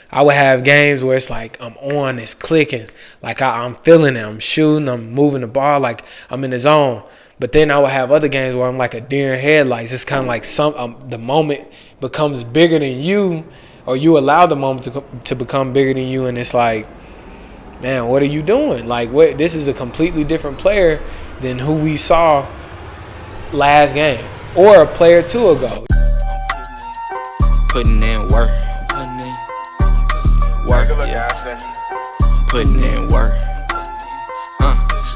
I would have games where it's like I'm on, it's clicking, like I'm feeling it, I'm shooting, I'm moving the ball, like I'm in the zone. But then I would have other games where I'm like a deer in headlights. It's kind of like the moment becomes bigger than you, or you allow the moment to become bigger than you, and it's like, man, what are you doing? Like, this is a completely different player than who we saw last game or a player or two ago. Putting in work. Putting in work.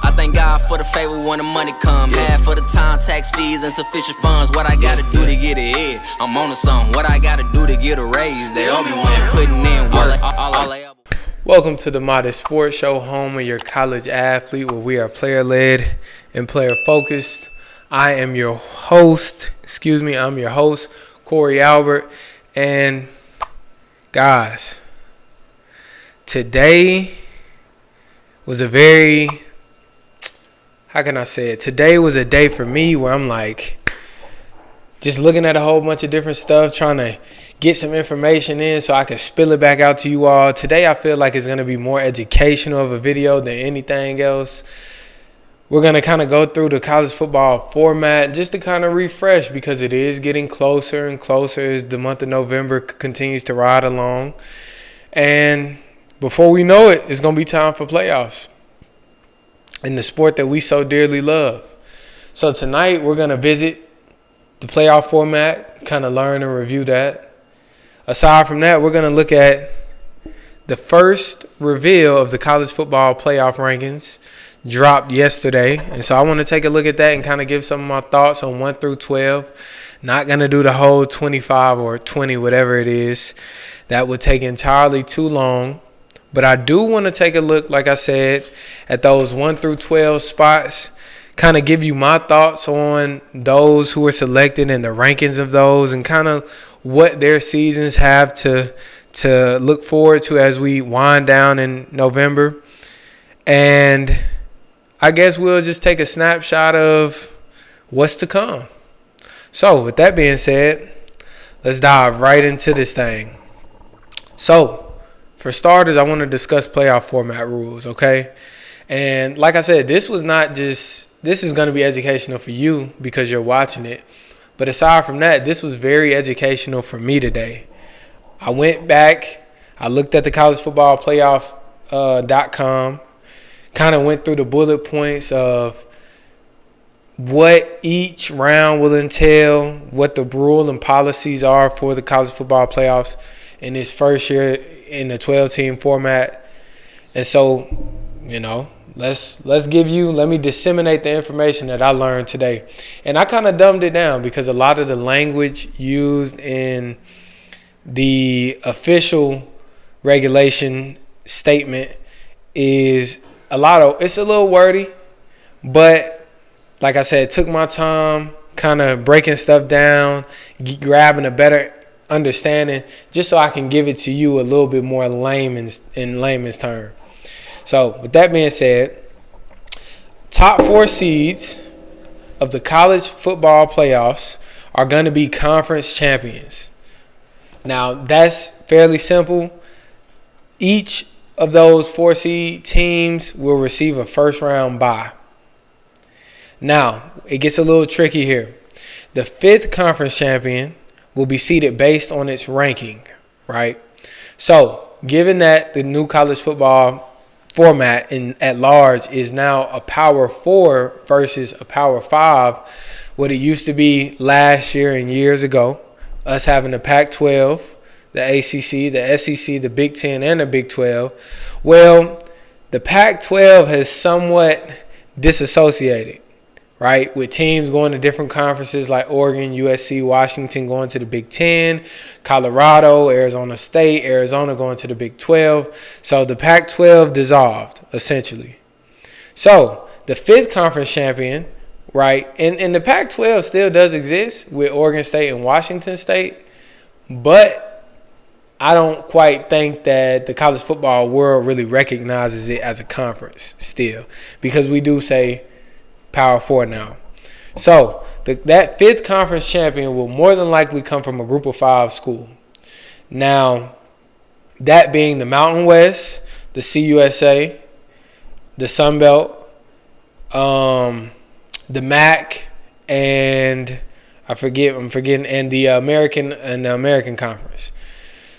I thank God for the favor when the money come. Half for the time, tax fees, and sufficient funds. What I gotta do to get ahead, I'm on to something. What I gotta do to get a raise, they all be winning. Putting in work. Welcome to the Modest Sports Show, home of your college athlete, where we are player-led and player-focused. I'm your host, Kory Albert. And guys, today was a very, today was a day for me where I'm like, just looking at a whole bunch of different stuff, trying to get some information in so I can spill it back out to you all. Today I feel like it's going to be more educational of a video than anything else. We're going to kind of go through the college football format just to kind of refresh, because it is getting closer and closer as the month of November continues to ride along. And before we know it, it's going to be time for playoffs in the sport that we so dearly love. So tonight we're going to visit the playoff format, kind of learn and review that. Aside from that, we're going to look at the first reveal of the college football playoff rankings dropped yesterday. And so I want to take a look at that and kind of give some of my thoughts on 1 through 12. Not going to do the whole 25 or 20, whatever it is. That would take entirely too long. But I do want to take a look, like I said, at those 1 through 12 spots, kind of give you my thoughts on those who were selected and the rankings of those, and kind of what their seasons have to look forward to as we wind down in November. And I guess we'll just take a snapshot of what's to come. So with that being said, let's dive right into this thing. So for starters, I want to discuss playoff format rules, okay? And like I said, this is going to be educational for you because you're watching it. But aside from that, this was very educational for me today. I went back, I looked at the collegefootballplayoff.com, kind of went through the bullet points of what each round will entail, what the rule and policies are for the college football playoffs in this first year in the 12-team format. And so, let me disseminate the information that I learned today. And I kind of dumbed it down because a lot of the language used in the official regulation statement is it's a little wordy, but like I said, took my time kind of breaking stuff down, grabbing a better understanding just so I can give it to you a little bit more in layman's term. So with that being said, top 4 seeds of the college football playoffs are going to be conference champions. Now, that's fairly simple. Each of those 4 seed teams will receive a first round bye. Now, it gets a little tricky here. The 5th conference champion will be seeded based on its ranking, right? So, given that the new college football format at large is now a Power 4 versus a Power 5, what it used to be last year and years ago, us having the Pac-12, the ACC, the SEC, the Big 10, and the Big 12. Well, the Pac-12 has somewhat disassociated, right, with teams going to different conferences like Oregon, USC, Washington going to the Big 10, Colorado, Arizona State, Arizona going to the Big 12. So the Pac-12 dissolved, essentially. So the 5th conference champion, right, and the Pac-12 still does exist with Oregon State and Washington State, but I don't quite think that the college football world really recognizes it as a conference still, because we do say Power 4 now. So that 5th conference champion will more than likely come from a Group of 5 school. Now, That being the Mountain West, the CUSA, the Sun Belt, the MAC, and I'm forgetting, and the American Conference.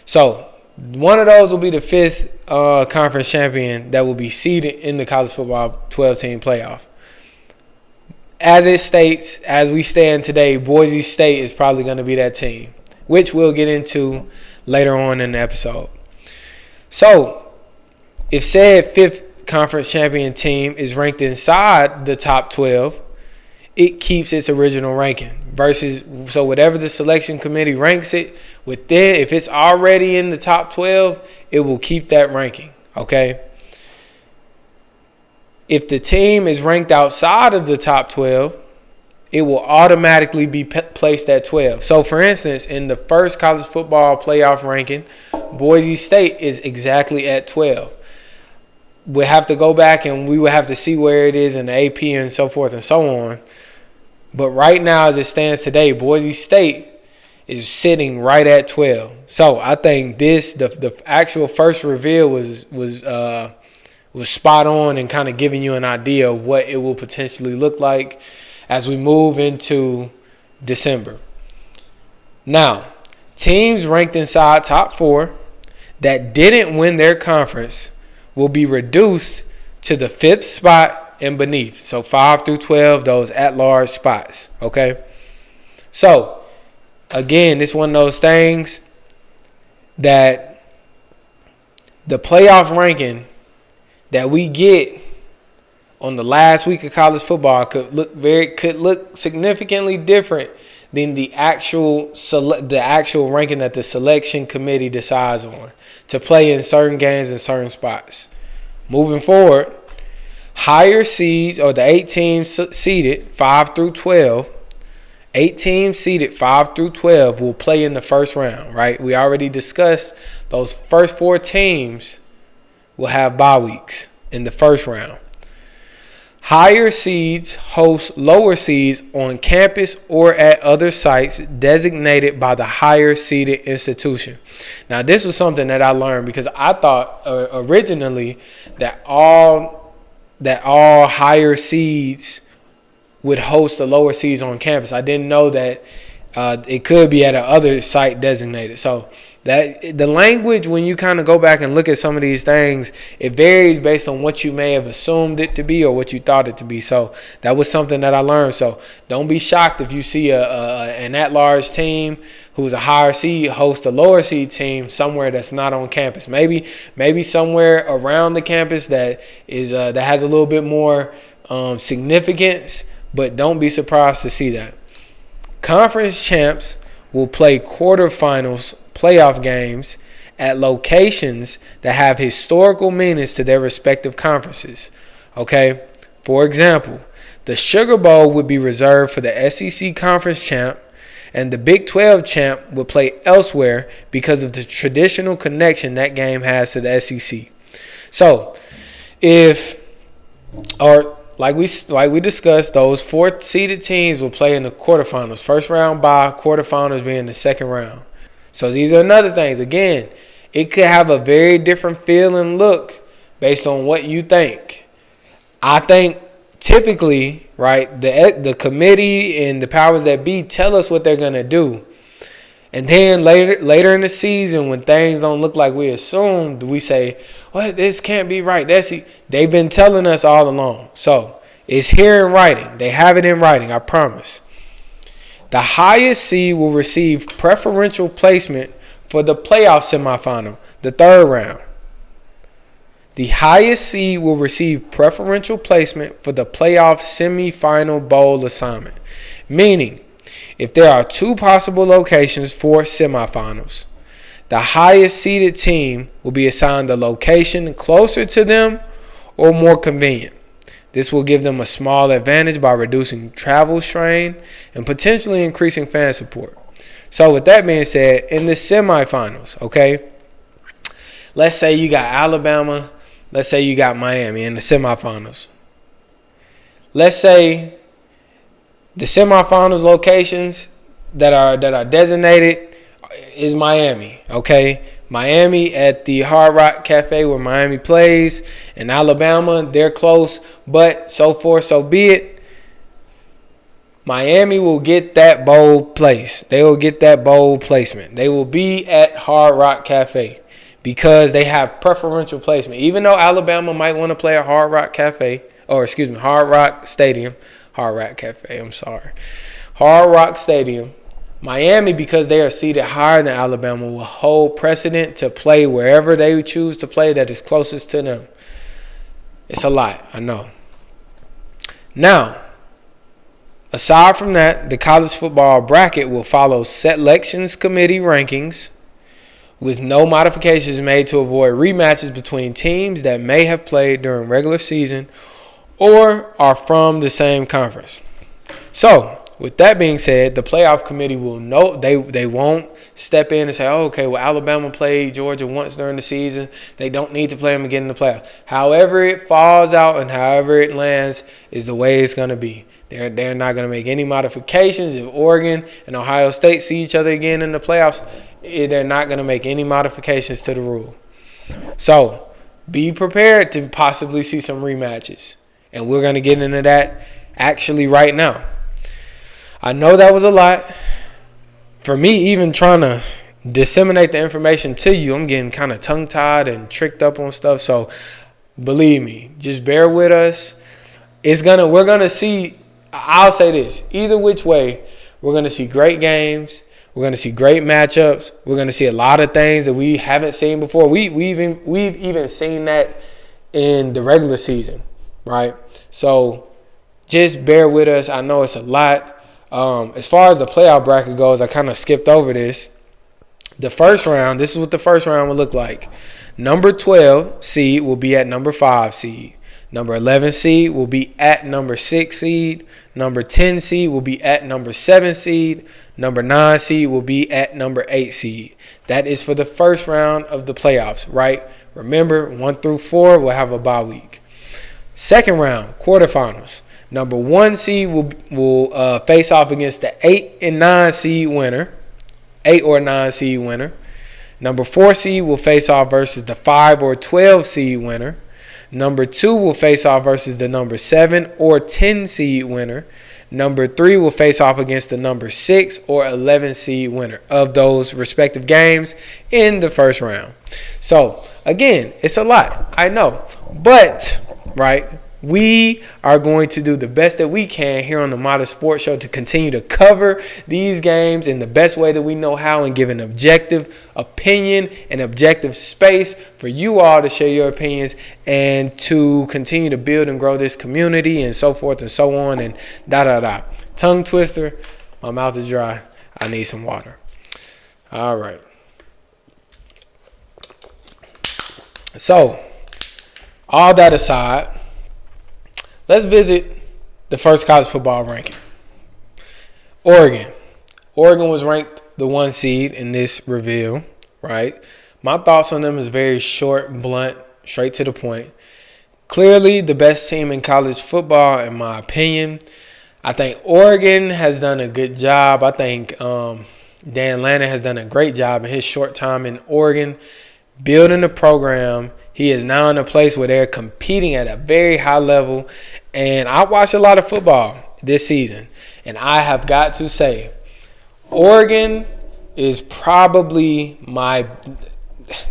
So one of those will be the fifth conference champion that will be seeded in the college football 12-team playoff. As it states, as we stand today, Boise State is probably going to be that team, which we'll get into later on in the episode. So, if said fifth conference champion team is ranked inside the top 12, it keeps its original ranking. So whatever the selection committee ranks it within, if it's already in the top 12, it will keep that ranking, okay? If the team is ranked outside of the top 12, it will automatically be placed at 12. So, for instance, in the first college football playoff ranking, Boise State is exactly at 12. We'll have to go back and we will have to see where it is in the AP and so forth and so on. But right now, as it stands today, Boise State is sitting right at 12. So, I think the actual first reveal was spot on and kind of giving you an idea of what it will potentially look like as we move into December. Now, teams ranked inside top 4 that didn't win their conference will be reduced to the 5th spot and beneath. So 5 through 12, those at-large spots, okay? So, again, this is one of those things that the playoff ranking that we get on the last week of college football could look significantly different than the actual ranking that the selection committee decides on to play in certain games and certain spots. Moving forward, higher seeds, or the 8 teams seeded 5 through 12, 8 teams seeded 5 through 12 will play in the first round, right? We already discussed those first 4 teams will have bye weeks in the first round. Higher seeds host lower seeds on campus or at other sites designated by the higher seeded institution. Now, this was something that I learned because I thought originally that all higher seeds would host the lower seeds on campus. I didn't know that it could be at another site designated. So that the language, when you kind of go back and look at some of these things, it varies based on what you may have assumed it to be or what you thought it to be. So that was something that I learned. So don't be shocked if you see an at-large team who's a higher seed host a lower seed team somewhere that's not on campus. Maybe somewhere around the campus that has a little bit more significance, but don't be surprised to see that. Conference champs will play quarterfinals playoff games at locations that have historical meanings to their respective conferences. Okay? For example, the Sugar Bowl would be reserved for the SEC conference champ, and the Big 12 champ would play elsewhere because of the traditional connection that game has to the SEC. So, like we discussed, those 4 seeded teams will play in the quarterfinals. First round bye, quarterfinals being the second round. So these are another things. Again, it could have a very different feel and look based on what you think. I think typically, right, the committee and the powers that be tell us what they're going to do. And then later in the season, when things don't look like we assumed, we say, well, this can't be right. They've been telling us all along. So it's here in writing. They have it in writing, I promise. The highest seed will receive preferential placement for the playoff semifinal, the third round. The highest seed will receive preferential placement for the playoff semifinal bowl assignment. Meaning, if there are 2 possible locations for semifinals, the highest seeded team will be assigned a location closer to them or more convenient. This will give them a small advantage by reducing travel strain and potentially increasing fan support. So with that being said, in the semifinals, okay, let's say you got Alabama, let's say you got Miami in the semifinals. Let's say the semifinals locations that are designated is Miami, okay? Miami at the Hard Rock Cafe where Miami plays. And Alabama, they're close. But so far, so be it. Miami will get that bowl place. They will get that bowl placement. They will be at Hard Rock Cafe because they have preferential placement. Even though Alabama might want to play at Hard Rock Cafe, Hard Rock Stadium. Hard Rock Cafe, I'm sorry. Hard Rock Stadium. Miami, because they are seated higher than Alabama, will hold precedent to play wherever they choose to play that is closest to them. It's a lot, I know. Now, aside from that, the college football bracket will follow selections committee rankings with no modifications made to avoid rematches between teams that may have played during regular season or are from the same conference. So, with that being said, the playoff committee will know they won't step in and say, oh, okay, well, Alabama played Georgia once during the season. They don't need to play them again in the playoffs. However it falls out and however it lands is the way it's going to be. They're not going to make any modifications. If Oregon and Ohio State see each other again in the playoffs, they're not going to make any modifications to the rule. So be prepared to possibly see some rematches. And we're going to get into that actually right now. I know that was a lot. For me, even trying to disseminate the information to you, I'm getting kind of tongue-tied and tricked up on stuff. So believe me, just bear with us. We're going to see, I'll say this, either which way, we're going to see great games. We're going to see great matchups. We're going to see a lot of things that we haven't seen before. We've even seen that in the regular season, right? So just bear with us. I know it's a lot. As far as the playoff bracket goes, I kind of skipped over this. The first round, this is what the first round will look like. Number 12 seed will be at number 5 seed. Number 11 seed will be at number 6 seed. Number 10 seed will be at number 7 seed. Number 9 seed will be at number 8 seed. That is for the first round of the playoffs, right? Remember, 1 through 4 will have a bye week. Second round, quarterfinals. Number 1 seed will face off against the 8 and 9 seed winner. 8 or 9 seed winner. Number 4 seed will face off versus the 5 or 12 seed winner. Number 2 will face off versus the number 7 or 10 seed winner. Number 3 will face off against the number 6 or 11 seed winner of those respective games in the first round. So, again, it's a lot, I know. But, right, we are going to do the best that we can here on the Modest Sports Show to continue to cover these games in the best way that we know how and give an objective opinion and objective space for you all to share your opinions and to continue to build and grow this community and so forth and so on and da-da-da. Tongue twister. My mouth is dry. I need some water. All right. So, all that aside, let's visit the first college football ranking. Oregon. Oregon was ranked the 1 seed in this reveal, right? My thoughts on them is very short, blunt, straight to the point. Clearly the best team in college football, in my opinion. I think Oregon has done a good job. I think Dan Lanning has done a great job in his short time in Oregon, building a program. He is now in a place where they're competing at a very high level. And I watched a lot of football this season. And I have got to say, Oregon is probably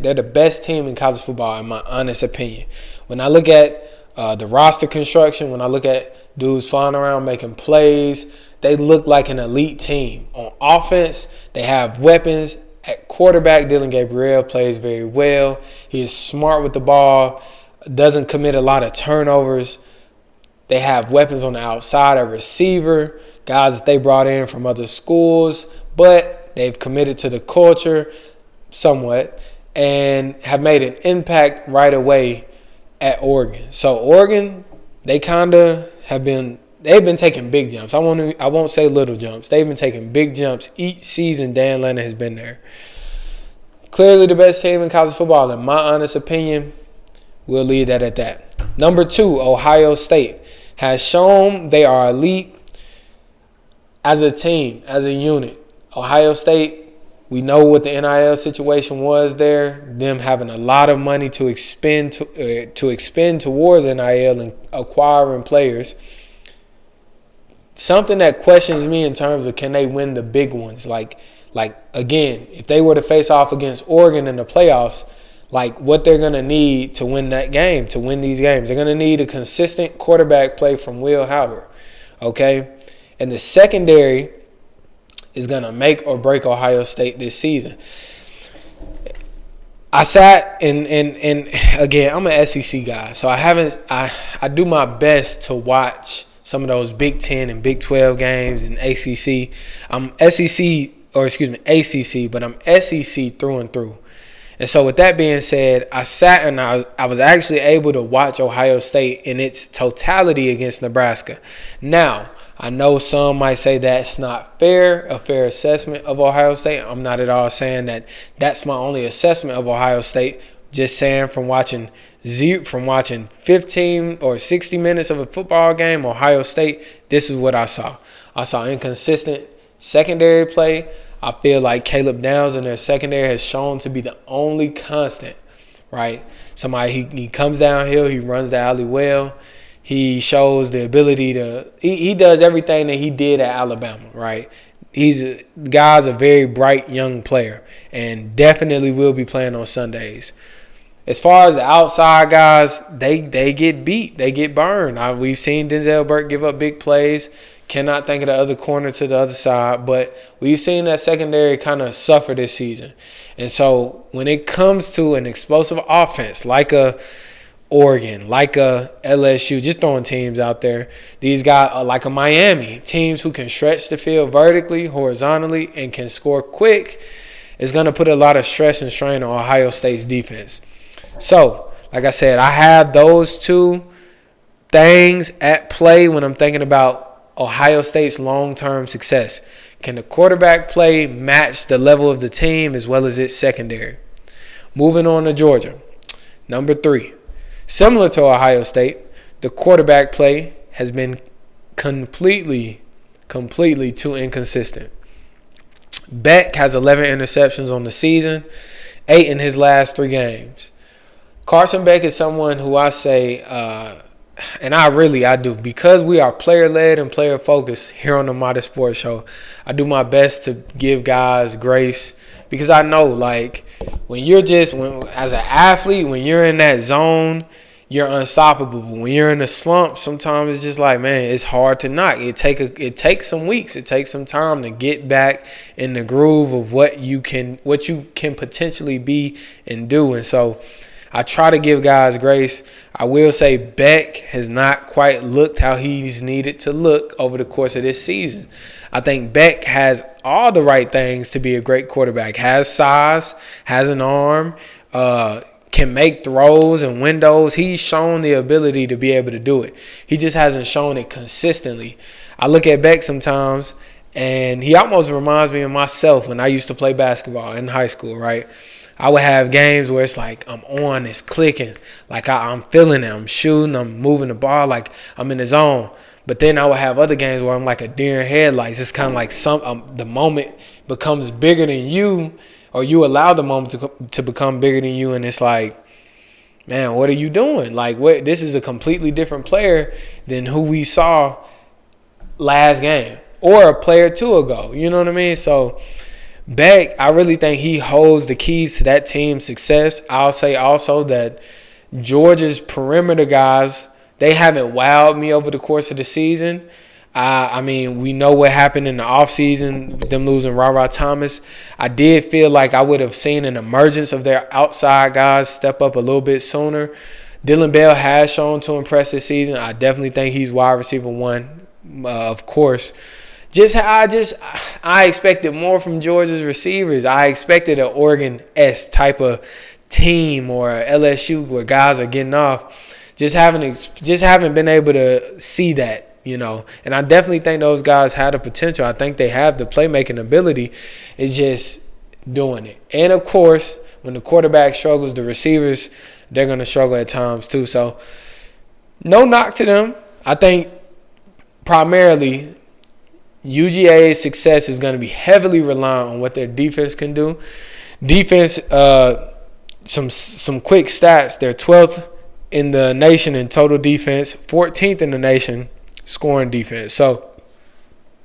they're the best team in college football, in my honest opinion. When I look at the roster construction, when I look at dudes flying around making plays, they look like an elite team. On offense, they have weapons. At quarterback, Dylan Gabriel plays very well. He is smart with the ball, doesn't commit a lot of turnovers. They have weapons on the outside, a receiver, guys that they brought in from other schools, but they've committed to the culture somewhat and have made an impact right away at Oregon. So Oregon, they've been taking big jumps. I won't say little jumps. They've been taking big jumps each season Dan Lanning has been there. Clearly the best team in college football, in my honest opinion. We'll leave that at that. Number 2, Ohio State has shown they are elite as a team, as a unit. Ohio State We know what the NIL situation was there, them having a lot of money to expend towards NIL and acquiring players. Something that questions me in terms of can they win the big ones? Like again, if they were to face off against Oregon in the playoffs, like what they're going to need to win that game, to win these games. They're going to need a consistent quarterback play from Will Howard, okay? And the secondary is going to make or break Ohio State this season. I sat and again, I'm an SEC guy, so I do my best to watch some of those Big 10 and Big 12 games and ACC. I'm ACC, but I'm SEC through and through. And so with that being said, I sat and I was actually able to watch Ohio State in its totality against Nebraska. Now, I know some might say that's not a fair assessment of Ohio State. I'm not at all saying that that's my only assessment of Ohio State. Just saying from watching 15 or 60 minutes of a football game, Ohio State, this is what I saw. I saw inconsistent secondary play. I feel like Caleb Downs in their secondary has shown to be the only constant, right? Somebody, he comes downhill, he runs the alley well. He shows the ability to he does everything that he did at Alabama, right? Guy's a very bright young player and definitely will be playing on Sundays. As far as the outside guys, they get beat. They get burned. We've seen Denzel Burke give up big plays. Cannot think of the other corner to the other side, but we've seen that secondary kind of suffer this season. And so when it comes to an explosive offense like a Oregon, like a LSU, just throwing teams out there, these guys are like a Miami, teams who can stretch the field vertically, horizontally, and can score quick, is going to put a lot of stress and strain on Ohio State's defense. So, like I said, I have those two things at play when I'm thinking about Ohio State's long-term success. Can the quarterback play match the level of the team as well as its secondary? Moving on to Georgia. Number 3. Similar to Ohio State, the quarterback play has been completely too inconsistent. Beck has 11 interceptions on the season, 8 in his last 3 games. Carson Beck is someone who I say and I do, because we are player-led and player-focused here on the Modern Sports Show, I do my best to give guys grace because I know, like, as an athlete, when you're in that zone, you're unstoppable. But when you're in a slump, sometimes it's just like, man, it's hard to knock. It takes some weeks. It takes some time to get back in the groove of what you can potentially be and do. And so I try to give guys grace. I will say Beck has not quite looked how he's needed to look over the course of this season. I think Beck has all the right things to be a great quarterback. Has size, has an arm, can make throws and windows. He's shown the ability to be able to do it. He just hasn't shown it consistently. I look at Beck sometimes, and he almost reminds me of myself when I used to play basketball in high school, right? I would have games where it's like I'm on, it's clicking. Like I'm feeling it. I'm shooting, I'm moving the ball, like I'm in the zone. But then I would have other games where I'm like a deer in headlights. It's kind of like the moment becomes bigger than you, or you allow the moment to become bigger than you, and it's like, man, what are you doing? Like, this is a completely different player than who we saw last game or a player or two ago. You know what I mean? So Beck, I really think he holds the keys to that team's success. I'll say also that Georgia's perimeter guys, they haven't wowed me over the course of the season. I mean, we know what happened in the offseason, them losing Ra Thomas. I did feel like I would have seen an emergence of their outside guys step up a little bit sooner. Dylan Bell has shown to impress this season. I definitely think he's wide receiver 1, of course. I expected more from Georgia's receivers. I expected an Oregon-esque type of team or LSU where guys are getting off. Just haven't been able to see that. You know, and I definitely think those guys have the potential. I think they have the playmaking ability. It's just doing it. And, of course, when the quarterback struggles, the receivers, they're going to struggle at times too. So, no knock to them. I think primarily UGA's success is going to be heavily reliant on what their defense can do. Defense, some quick stats. They're 12th in the nation in total defense, 14th in the nation scoring defense. So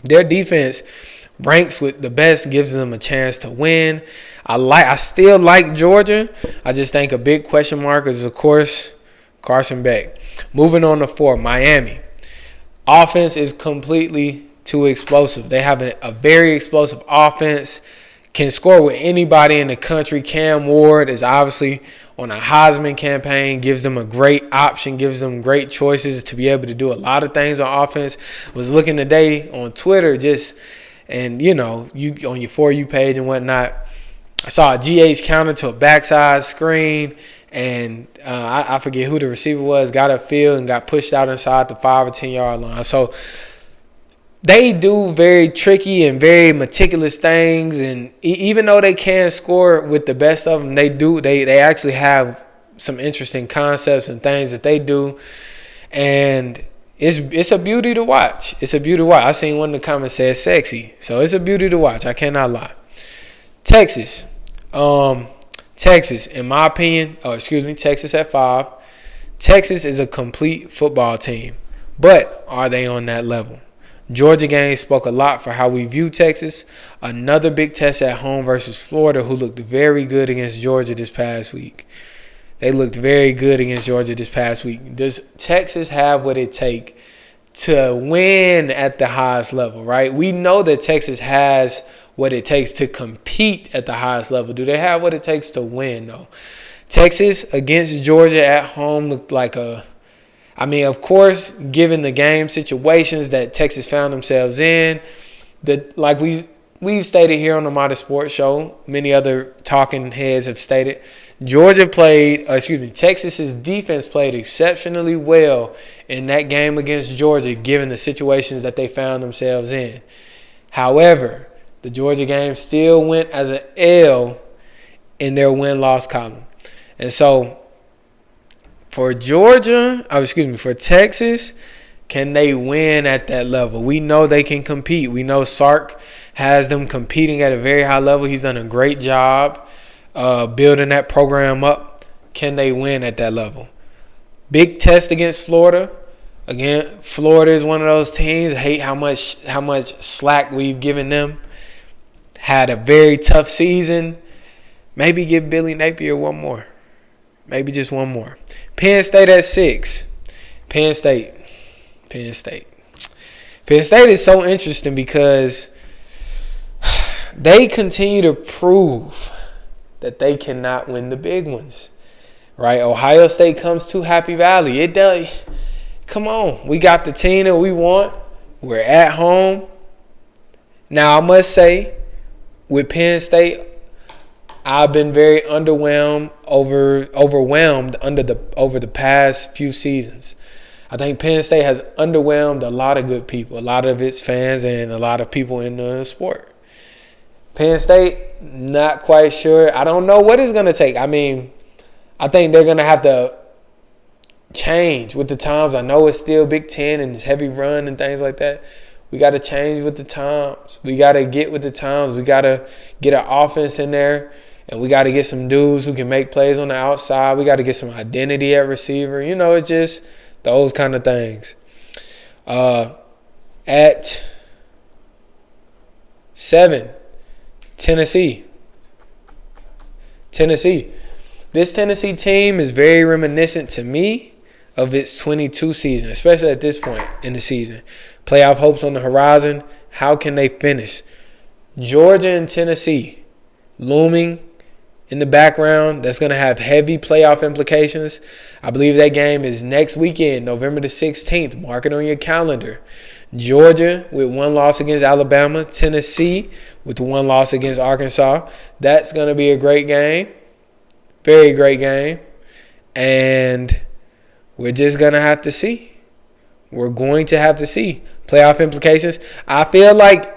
their defense ranks with the best, gives them a chance to win. I still like Georgia. I just think a big question mark is, of course, Carson Beck. Moving on to 4, Miami. Offense is completely too explosive. They have a very explosive offense, can score with anybody in the country. Cam Ward is obviously on a Heisman campaign, gives them a great option, gives them great choices to be able to do a lot of things on offense. Was looking today on Twitter and you on your For You page and whatnot, I saw a GH counter to a backside screen, and I forget who the receiver was, got upfield and got pushed out inside the 5 or 10 yard line. So they do very tricky and very meticulous things, and even though they can score with the best of them, they actually have some interesting concepts and things that they do, and it's a beauty to watch. It's a beauty to watch. I seen one in the comments said sexy, so it's a beauty to watch. I cannot lie. Texas, in my opinion, Texas at 5. Texas is a complete football team, but are they on that level? Georgia game spoke a lot for how we view Texas. Another big test at home versus Florida, who looked very good against Georgia this past week. They looked very good against Georgia this past week. Does Texas have what it takes to win at the highest level, right? We know that Texas has what it takes to compete at the highest level. Do they have what it takes to win, though? Texas against Georgia at home looked like of course, given the game situations that Texas found themselves in, like we've stated here on the Modern Sports Show, many other talking heads have stated, Texas's defense played exceptionally well in that game against Georgia, given the situations that they found themselves in. However, the Georgia game still went as an L in their win-loss column. And so for Texas, can they win at that level? We know they can compete. We know Sark has them competing at a very high level. He's done a great job building that program up. Can they win at that level? Big test against Florida. Again, Florida is one of those teams. I hate how much slack we've given them. Had a very tough season. Maybe give Billy Napier one more. Maybe just one more. Penn State at 6. Penn State is so interesting because they continue to prove that they cannot win the big ones, right? Ohio State comes to Happy Valley. It does. Come on. We got the team that we want. We're at home. Now, I must say, with Penn State, I've been very overwhelmed over the past few seasons. I think Penn State has underwhelmed a lot of good people, a lot of its fans, and a lot of people in the sport. Penn State, not quite sure. I don't know what it's going to take. I think they're going to have to change with the times. I know it's still Big Ten and it's heavy run and things like that. We got to change with the times. We got to get with the times. We got to get an offense in there. And we got to get some dudes who can make plays on the outside. We got to get some identity at receiver. It's just those kind of things. At 7, Tennessee. This Tennessee team is very reminiscent to me of its 22 season, especially at this point in the season. Playoff hopes on the horizon. How can they finish? Georgia and Tennessee looming in the background. That's going to have heavy playoff implications. I believe that game is next weekend, November the 16th. Mark it on your calendar. Georgia with one loss against Alabama. Tennessee with one loss against Arkansas. That's going to be a great game. Very great game. And we're just going to have to see. We're going to have to see. Playoff implications. I feel like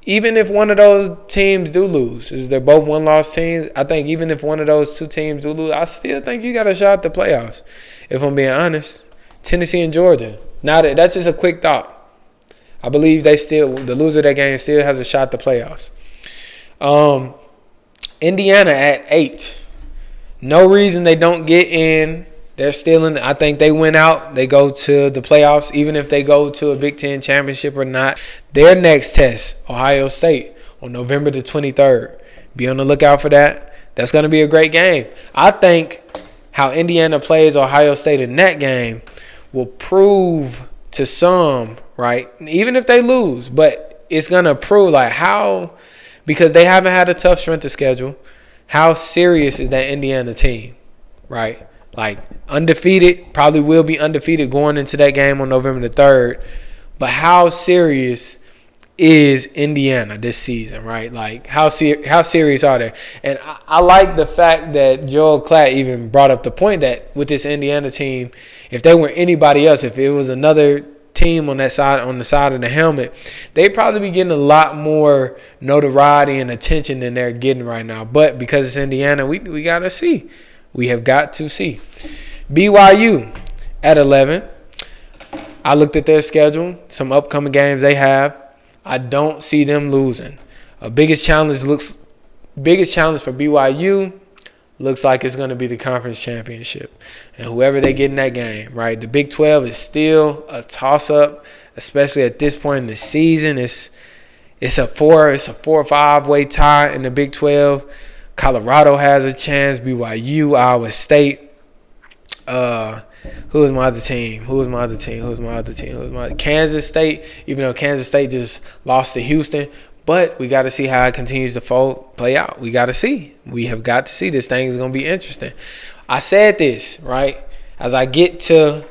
even if one of those teams do lose, they're both one-loss teams, I think even if one of those two teams do lose, I still think you got a shot at the playoffs, if I'm being honest. Tennessee and Georgia. Now, that's just a quick thought. I believe the loser of that game still has a shot at the playoffs. Indiana at 8. No reason they don't get in. They're still in. I think they win out. They go to the playoffs, even if they go to a Big Ten championship or not. Their next test, Ohio State, on November the 23rd. Be on the lookout for that. That's going to be a great game. I think how Indiana plays Ohio State in that game will prove to some, right, even if they lose, but it's going to prove like how, because they haven't had a tough strength of schedule, how serious is that Indiana team, right? Like undefeated, probably will be undefeated going into that game on November the 3rd, but how serious is Indiana this season, right? Like how serious are they? And I like the fact that Joel Klatt even brought up the point that with this Indiana team, if they were anybody else, if it was another team on that side, on the side of the helmet, they'd probably be getting a lot more notoriety and attention than they're getting right now. But because it's Indiana, we gotta see. We have got to see. BYU at 11. I looked at their schedule, some upcoming games they have. I don't see them losing. Biggest challenge for BYU looks like it's going to be the conference championship. And whoever they get in that game, right? The Big 12 is still a toss-up, especially at this point in the season. It's a 4 or 5 way tie in the Big 12. Colorado has a chance, BYU, Iowa State. Who is my other team? Kansas State, even though Kansas State just lost to Houston. But we got to see how it continues to play out. We got to see. We have got to see. This thing is going to be interesting. I said this, right, as I get to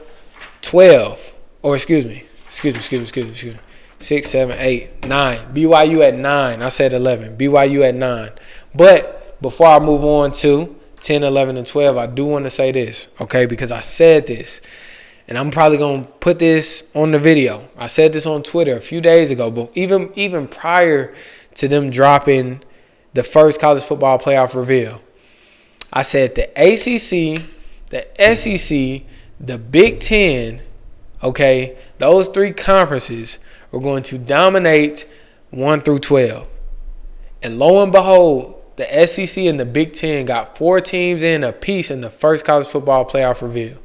12, or excuse me. 6, 7, 8, 9. BYU at 9. I said 11. BYU at 9. But before I move on to 10, 11, and 12, I do want to say this, okay, because I said this, and I'm probably going to put this on the video. I said this on Twitter a few days ago, but even prior to them dropping the first college football playoff reveal, I said the ACC, the SEC, the Big Ten, okay, those 3 conferences are going to dominate 1 through 12. And lo and behold, the SEC and the Big Ten got 4 teams in a piece in the first college football playoff reveal,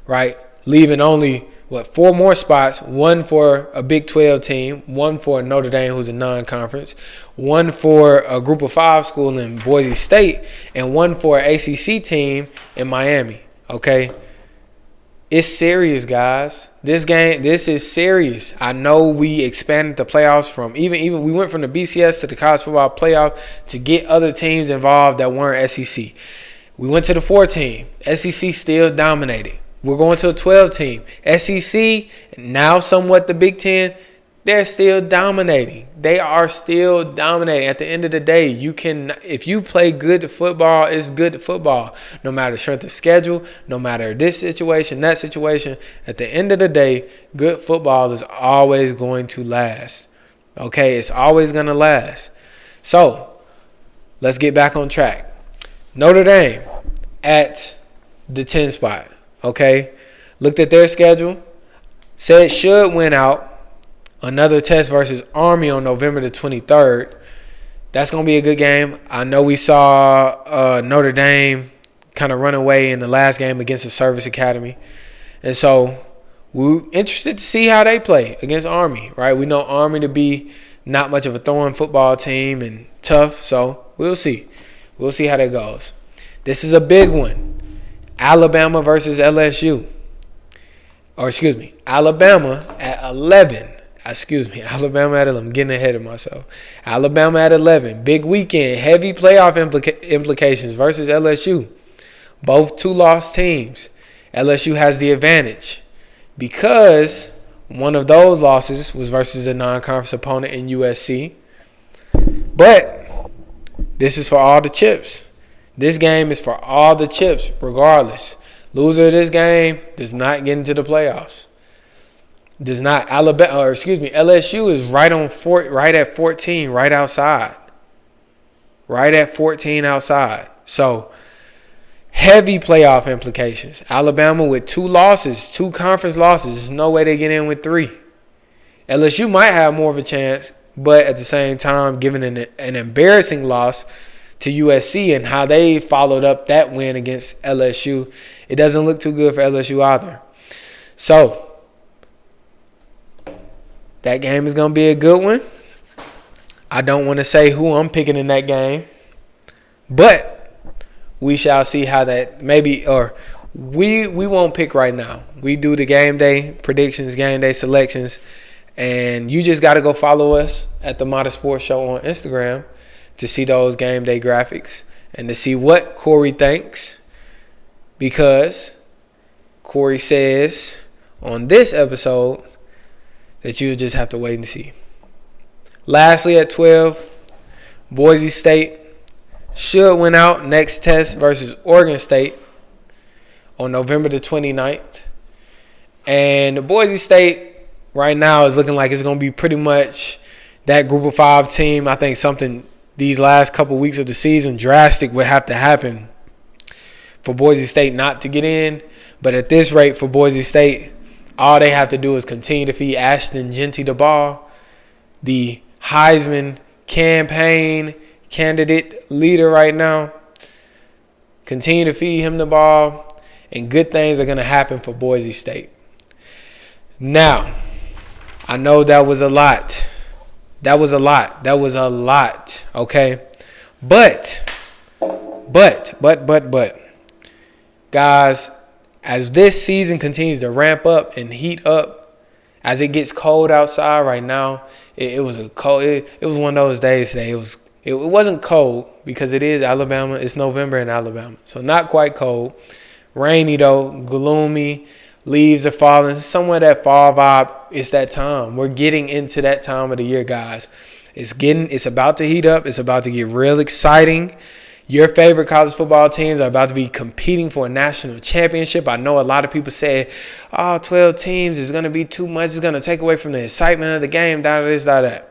right? Leaving only, 4 more spots, 1 for a Big 12 team, 1 for Notre Dame, who's a non-conference, 1 for a Group of 5 school in Boise State, and 1 for an ACC team in Miami, okay? It's serious, guys. This is serious. I know we expanded the playoffs from even we went from the BCS to the college football playoff to get other teams involved that weren't SEC. We went to the 4 team. SEC still dominated. We're going to a 12 team. SEC, now somewhat the Big Ten, they're still dominating. They are still dominating. At the end of the day, if you play good football, it's good football. No matter strength of schedule, no matter this situation, that situation. At the end of the day, good football is always going to last. Okay, it's always going to last. So, let's get back on track. Notre Dame at the 10 spot. Okay, looked at their schedule, said should win out. Another test versus Army on November the 23rd. That's going to be a good game. I know we saw Notre Dame kind of run away in the last game against the Service Academy. And so we're interested to see how they play against Army, right? We know Army to be not much of a throwing football team and tough. So we'll see. We'll see how that goes. This is a big one. Alabama versus LSU. Alabama at 11. Alabama at 11. I'm getting ahead of myself. Alabama at 11. Big weekend. Heavy playoff implications versus LSU. Both 2-loss teams. LSU has the advantage because one of those losses was versus a non-conference opponent in USC. But this is for all the chips. This game is for all the chips regardless. Loser of this game does not get into the playoffs. Does not. LSU is right at 14, right outside. Right at 14 outside. So, heavy playoff implications. Alabama with 2 losses, 2 conference losses. There's no way they get in with 3. LSU might have more of a chance, but at the same time, given an embarrassing loss to USC and how they followed up that win against LSU, it doesn't look too good for LSU either. So, that game is going to be a good one. I don't want to say who I'm picking in that game, but we shall see how that maybe, or we won't pick right now. We do the game day predictions, game day selections, and you just got to go follow us at the Modern Sports Show on Instagram to see those game day graphics and to see what Kory thinks, because Kory says on this episode that you just have to wait and see. Lastly, at 12, Boise State should win out next test versus Oregon State on November the 29th. And Boise State right now is looking like it's going to be pretty much that Group of 5 team. I think something these last couple weeks of the season drastic would have to happen for Boise State not to get in. But at this rate for Boise State, all they have to do is continue to feed Ashton Jeanty the ball, the Heisman campaign candidate leader right now. Continue to feed him the ball, and good things are going to happen for Boise State. Now, I know that was a lot. That was a lot, okay? But, guys, as this season continues to ramp up and heat up, as it gets cold outside right now, it was one of those days today. It wasn't cold because it is Alabama. It's November in Alabama, so not quite cold. Rainy though, gloomy. Leaves are falling. Somewhere that fall vibe. It's that time. We're getting into that time of the year, guys. It's about to heat up. It's about to get real exciting. Your favorite college football teams are about to be competing for a national championship. I know a lot of people say, 12 teams is going to be too much. It's going to take away from the excitement of the game, that.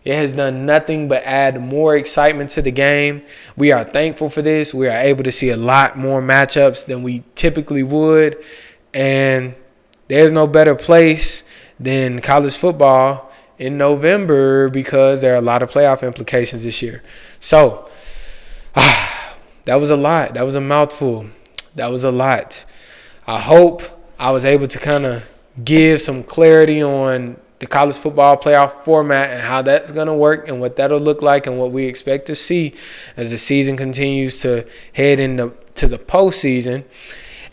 It has done nothing but add more excitement to the game. We are thankful for this. We are able to see a lot more matchups than we typically would. And there's no better place than college football in November because there are a lot of playoff implications this year. So, that was a lot. That was a mouthful. That was a lot. I hope I was able to kind of give some clarity on the college football playoff format and how that's going to work and what that'll look like and what we expect to see as the season continues to head into the postseason.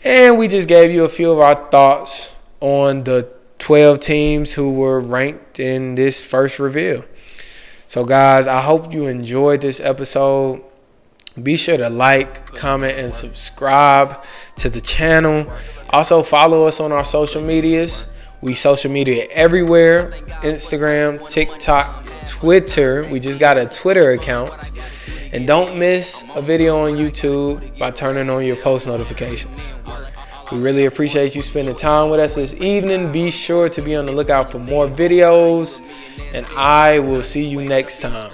And we just gave you a few of our thoughts on the 12 teams who were ranked in this first reveal. So, guys, I hope you enjoyed this episode. Be sure to like, comment, and subscribe to the channel. Also, follow us on our social medias. We social media everywhere. Instagram, TikTok, Twitter. We just got a Twitter account. And don't miss a video on YouTube by turning on your post notifications. We really appreciate you spending time with us this evening. Be sure to be on the lookout for more videos. And I will see you next time.